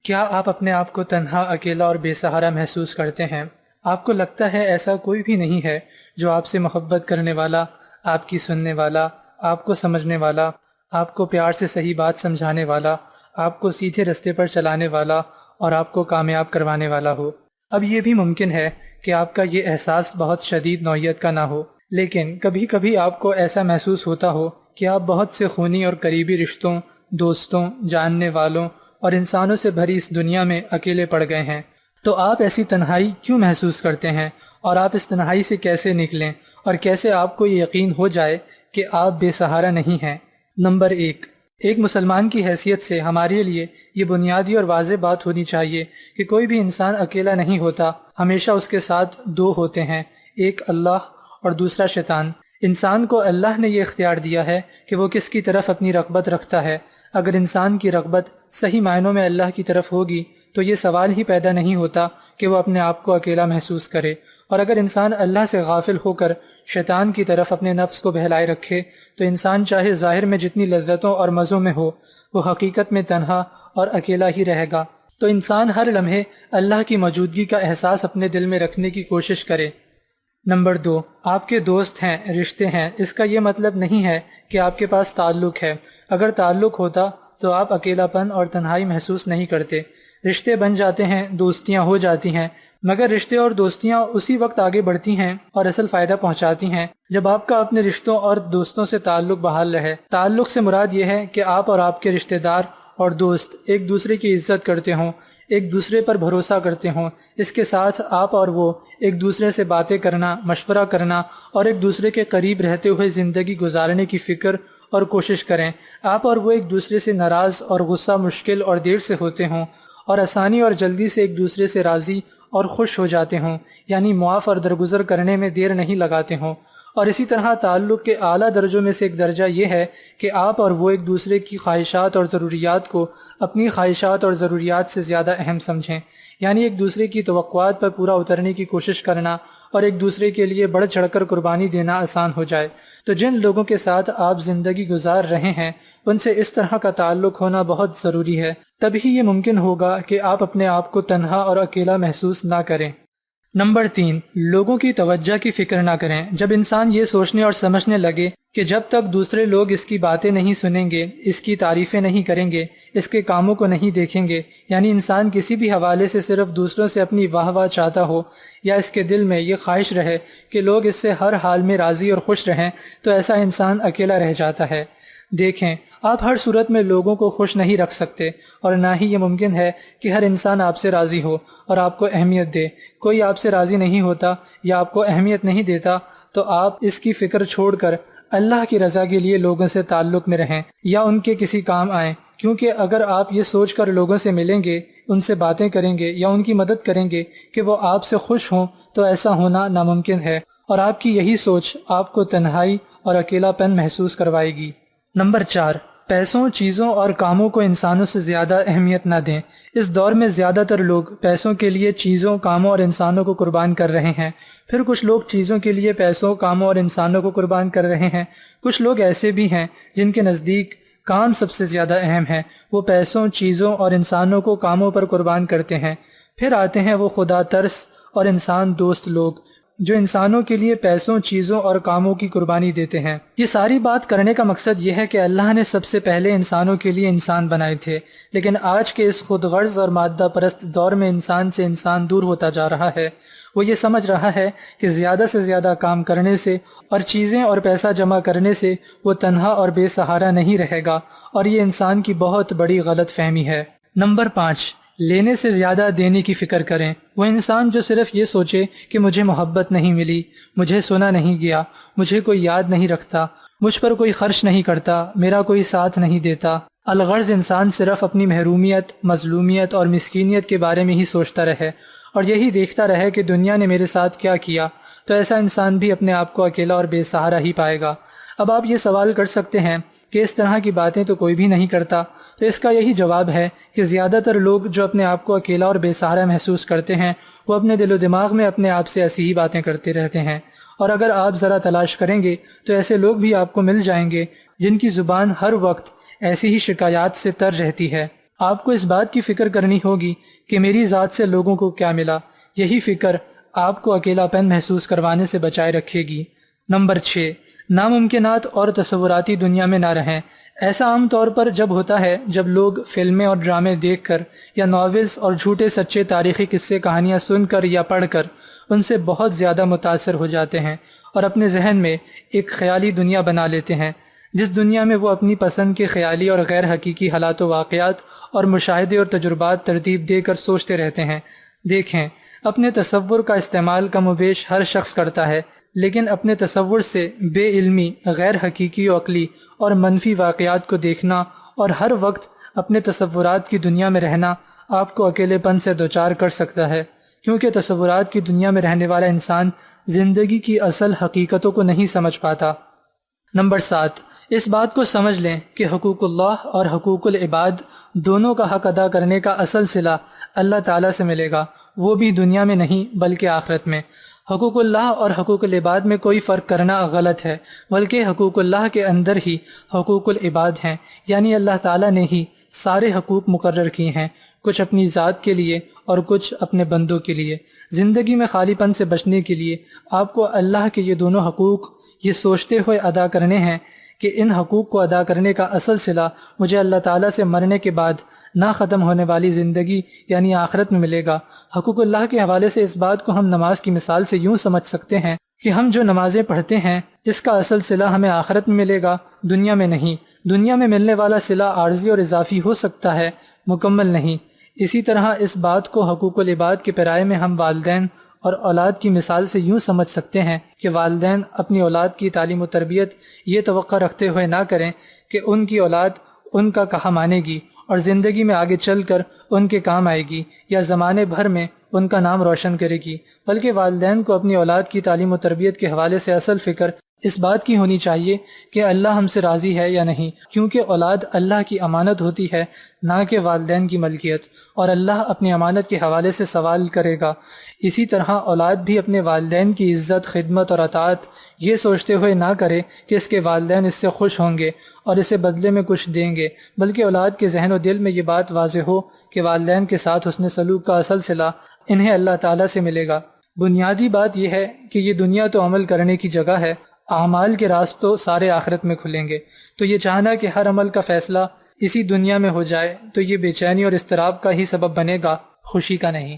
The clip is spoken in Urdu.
کیا آپ اپنے آپ کو تنہا، اکیلا اور بے سہارا محسوس کرتے ہیں؟ آپ کو لگتا ہے ایسا کوئی بھی نہیں ہے جو آپ سے محبت کرنے والا، آپ کی سننے والا، آپ کو سمجھنے والا، آپ کو پیار سے صحیح بات سمجھانے والا، آپ کو سیدھے رستے پر چلانے والا اور آپ کو کامیاب کروانے والا ہو؟ اب یہ بھی ممکن ہے کہ آپ کا یہ احساس بہت شدید نوعیت کا نہ ہو، لیکن کبھی کبھی آپ کو ایسا محسوس ہوتا ہو کہ آپ بہت سے خونی اور قریبی رشتوں، دوستوں، جاننے والوں اور انسانوں سے بھری اس دنیا میں اکیلے پڑ گئے ہیں۔ تو آپ ایسی تنہائی کیوں محسوس کرتے ہیں، اور آپ اس تنہائی سے کیسے نکلیں، اور کیسے آپ کو یہ یقین ہو جائے کہ آپ بے سہارا نہیں ہیں؟ نمبر ایک مسلمان کی حیثیت سے ہمارے لیے یہ بنیادی اور واضح بات ہونی چاہیے کہ کوئی بھی انسان اکیلا نہیں ہوتا، ہمیشہ اس کے ساتھ دو ہوتے ہیں، ایک اللہ اور دوسرا شیطان۔ انسان کو اللہ نے یہ اختیار دیا ہے کہ وہ کس کی طرف اپنی رغبت رکھتا ہے۔ اگر انسان کی رغبت صحیح معنوں میں اللہ کی طرف ہوگی تو یہ سوال ہی پیدا نہیں ہوتا کہ وہ اپنے آپ کو اکیلا محسوس کرے، اور اگر انسان اللہ سے غافل ہو کر شیطان کی طرف اپنے نفس کو بہلائے رکھے تو انسان چاہے ظاہر میں جتنی لذتوں اور مزوں میں ہو، وہ حقیقت میں تنہا اور اکیلا ہی رہے گا۔ تو انسان ہر لمحے اللہ کی موجودگی کا احساس اپنے دل میں رکھنے کی کوشش کرے۔ نمبر 2، آپ کے دوست ہیں، رشتے ہیں، اس کا یہ مطلب نہیں ہے کہ آپ کے پاس تعلق ہے۔ اگر تعلق ہوتا تو آپ اکیلا پن اور تنہائی محسوس نہیں کرتے۔ رشتے بن جاتے ہیں، دوستیاں ہو جاتی ہیں، مگر رشتے اور دوستیاں اسی وقت آگے بڑھتی ہیں اور اصل فائدہ پہنچاتی ہیں جب آپ کا اپنے رشتوں اور دوستوں سے تعلق بحال رہے۔ تعلق سے مراد یہ ہے کہ آپ اور آپ کے رشتہ دار اور دوست ایک دوسرے کی عزت کرتے ہوں، ایک دوسرے پر بھروسہ کرتے ہوں۔ اس کے ساتھ آپ اور وہ ایک دوسرے سے باتیں کرنا، مشورہ کرنا اور ایک دوسرے کے قریب رہتے ہوئے زندگی گزارنے کی فکر اور کوشش کریں۔ آپ اور وہ ایک دوسرے سے ناراض اور غصہ مشکل اور دیر سے ہوتے ہوں، اور آسانی اور جلدی سے ایک دوسرے سے راضی اور خوش ہو جاتے ہوں، یعنی معاف اور درگزر کرنے میں دیر نہیں لگاتے ہوں۔ اور اسی طرح تعلق کے اعلیٰ درجوں میں سے ایک درجہ یہ ہے کہ آپ اور وہ ایک دوسرے کی خواہشات اور ضروریات کو اپنی خواہشات اور ضروریات سے زیادہ اہم سمجھیں، یعنی ایک دوسرے کی توقعات پر پورا اترنے کی کوشش کرنا اور ایک دوسرے کے لیے بڑھ چڑھ کر قربانی دینا آسان ہو جائے۔ تو جن لوگوں کے ساتھ آپ زندگی گزار رہے ہیں ان سے اس طرح کا تعلق ہونا بہت ضروری ہے، تبھی یہ ممکن ہوگا کہ آپ اپنے آپ کو تنہا اور اکیلا محسوس نہ کریں۔ نمبر 3، لوگوں کی توجہ کی فکر نہ کریں۔ جب انسان یہ سوچنے اور سمجھنے لگے کہ جب تک دوسرے لوگ اس کی باتیں نہیں سنیں گے، اس کی تعریفیں نہیں کریں گے، اس کے کاموں کو نہیں دیکھیں گے، یعنی انسان کسی بھی حوالے سے صرف دوسروں سے اپنی واہ واہ چاہتا ہو، یا اس کے دل میں یہ خواہش رہے کہ لوگ اس سے ہر حال میں راضی اور خوش رہیں، تو ایسا انسان اکیلا رہ جاتا ہے۔ دیکھیں، آپ ہر صورت میں لوگوں کو خوش نہیں رکھ سکتے، اور نہ ہی یہ ممکن ہے کہ ہر انسان آپ سے راضی ہو اور آپ کو اہمیت دے۔ کوئی آپ سے راضی نہیں ہوتا یا آپ کو اہمیت نہیں دیتا تو آپ اس کی فکر چھوڑ کر اللہ کی رضا کے لیے لوگوں سے تعلق میں رہیں یا ان کے کسی کام آئیں، کیونکہ اگر آپ یہ سوچ کر لوگوں سے ملیں گے، ان سے باتیں کریں گے یا ان کی مدد کریں گے کہ وہ آپ سے خوش ہوں، تو ایسا ہونا ناممکن ہے، اور آپ کی یہی سوچ آپ کو تنہائی اور اکیلا پن محسوس کروائے گی۔ نمبر 4، پیسوں، چیزوں اور کاموں کو انسانوں سے زیادہ اہمیت نہ دیں۔ اس دور میں زیادہ تر لوگ پیسوں کے لیے چیزوں، کاموں اور انسانوں کو قربان کر رہے ہیں۔ پھر کچھ لوگ چیزوں کے لیے پیسوں، کاموں اور انسانوں کو قربان کر رہے ہیں۔ کچھ لوگ ایسے بھی ہیں جن کے نزدیک کام سب سے زیادہ اہم ہے، وہ پیسوں، چیزوں اور انسانوں کو کاموں پر قربان کرتے ہیں۔ پھر آتے ہیں وہ خدا ترس اور انسان دوست لوگ جو انسانوں کے لیے پیسوں، چیزوں اور کاموں کی قربانی دیتے ہیں۔ یہ ساری بات کرنے کا مقصد یہ ہے کہ اللہ نے سب سے پہلے انسانوں کے لیے انسان بنائے تھے، لیکن آج کے اس خود غرض اور مادہ پرست دور میں انسان سے انسان دور ہوتا جا رہا ہے۔ وہ یہ سمجھ رہا ہے کہ زیادہ سے زیادہ کام کرنے سے اور چیزیں اور پیسہ جمع کرنے سے وہ تنہا اور بے سہارا نہیں رہے گا، اور یہ انسان کی بہت بڑی غلط فہمی ہے۔ نمبر 5، لینے سے زیادہ دینے کی فکر کریں۔ وہ انسان جو صرف یہ سوچے کہ مجھے محبت نہیں ملی، مجھے سنا نہیں گیا، مجھے کوئی یاد نہیں رکھتا، مجھ پر کوئی خرچ نہیں کرتا، میرا کوئی ساتھ نہیں دیتا، الغرض انسان صرف اپنی محرومیت، مظلومیت اور مسکینیت کے بارے میں ہی سوچتا رہے اور یہی دیکھتا رہے کہ دنیا نے میرے ساتھ کیا کیا، تو ایسا انسان بھی اپنے آپ کو اکیلا اور بے سہارا ہی پائے گا۔ اب آپ یہ سوال کر سکتے ہیں کہ اس طرح کی باتیں تو کوئی بھی نہیں کرتا، تو اس کا یہی جواب ہے کہ زیادہ تر لوگ جو اپنے آپ کو اکیلا اور بے سہارا محسوس کرتے ہیں وہ اپنے دل و دماغ میں اپنے آپ سے ایسی ہی باتیں کرتے رہتے ہیں، اور اگر آپ ذرا تلاش کریں گے تو ایسے لوگ بھی آپ کو مل جائیں گے جن کی زبان ہر وقت ایسی ہی شکایات سے تر رہتی ہے۔ آپ کو اس بات کی فکر کرنی ہوگی کہ میری ذات سے لوگوں کو کیا ملا۔ یہی فکر آپ کو اکیلا پن محسوس کروانے سے بچائے رکھے گی۔ نمبر 6، ناممکنات اور تصوراتی دنیا میں نہ رہیں۔ ایسا عام طور پر جب ہوتا ہے جب لوگ فلمیں اور ڈرامے دیکھ کر یا ناولز اور جھوٹے سچے تاریخی قصے کہانیاں سن کر یا پڑھ کر ان سے بہت زیادہ متاثر ہو جاتے ہیں اور اپنے ذہن میں ایک خیالی دنیا بنا لیتے ہیں، جس دنیا میں وہ اپنی پسند کے خیالی اور غیر حقیقی حالات و واقعات اور مشاہدے اور تجربات ترتیب دے کر سوچتے رہتے ہیں۔ دیکھیں، اپنے تصور کا استعمال کم و بیش ہر شخص کرتا ہے، لیکن اپنے تصور سے بے علمی، غیر حقیقی و عقلی اور منفی واقعات کو دیکھنا اور ہر وقت اپنے تصورات کی دنیا میں رہنا آپ کو اکیلے پن سے دوچار کر سکتا ہے، کیونکہ تصورات کی دنیا میں رہنے والا انسان زندگی کی اصل حقیقتوں کو نہیں سمجھ پاتا۔ نمبر 7، اس بات کو سمجھ لیں کہ حقوق اللہ اور حقوق العباد دونوں کا حق ادا کرنے کا اصل صلہ اللہ تعالیٰ سے ملے گا، وہ بھی دنیا میں نہیں بلکہ آخرت میں۔ حقوق اللہ اور حقوق العباد میں کوئی فرق کرنا غلط ہے، بلکہ حقوق اللہ کے اندر ہی حقوق العباد ہیں، یعنی اللہ تعالیٰ نے ہی سارے حقوق مقرر کیے ہیں، کچھ اپنی ذات کے لیے اور کچھ اپنے بندوں کے لیے۔ زندگی میں خالی پن سے بچنے کے لیے آپ کو اللہ کے یہ دونوں حقوق یہ سوچتے ہوئے ادا کرنے ہیں کہ ان حقوق کو ادا کرنے کا اصل صلہ مجھے اللہ تعالیٰ سے مرنے کے بعد نہ ختم ہونے والی زندگی یعنی آخرت میں ملے گا۔ حقوق اللہ کے حوالے سے اس بات کو ہم نماز کی مثال سے یوں سمجھ سکتے ہیں کہ ہم جو نمازیں پڑھتے ہیں اس کا اصل صلہ ہمیں آخرت میں ملے گا، دنیا میں نہیں۔ دنیا میں ملنے والا صلہ عارضی اور اضافی ہو سکتا ہے، مکمل نہیں۔ اسی طرح اس بات کو حقوق العباد کے پیرائے میں ہم والدین اور اولاد کی مثال سے یوں سمجھ سکتے ہیں کہ والدین اپنی اولاد کی تعلیم و تربیت یہ توقع رکھتے ہوئے نہ کریں کہ ان کی اولاد ان کا کہا مانے گی اور زندگی میں آگے چل کر ان کے کام آئے گی یا زمانے بھر میں ان کا نام روشن کرے گی، بلکہ والدین کو اپنی اولاد کی تعلیم و تربیت کے حوالے سے اصل فکر اس بات کی ہونی چاہیے کہ اللہ ہم سے راضی ہے یا نہیں، کیونکہ اولاد اللہ کی امانت ہوتی ہے نہ کہ والدین کی ملکیت، اور اللہ اپنی امانت کے حوالے سے سوال کرے گا۔ اسی طرح اولاد بھی اپنے والدین کی عزت، خدمت اور اطاعت یہ سوچتے ہوئے نہ کرے کہ اس کے والدین اس سے خوش ہوں گے اور اسے بدلے میں کچھ دیں گے، بلکہ اولاد کے ذہن و دل میں یہ بات واضح ہو کہ والدین کے ساتھ حسن سلوک کا اصل صلہ انہیں اللہ تعالیٰ سے ملے گا۔ بنیادی بات یہ ہے کہ یہ دنیا تو عمل کرنے کی جگہ ہے، اعمال کے راستوں سارے آخرت میں کھلیں گے، تو یہ چاہنا کہ ہر عمل کا فیصلہ اسی دنیا میں ہو جائے تو یہ بے چینی اور اضطراب کا ہی سبب بنے گا، خوشی کا نہیں۔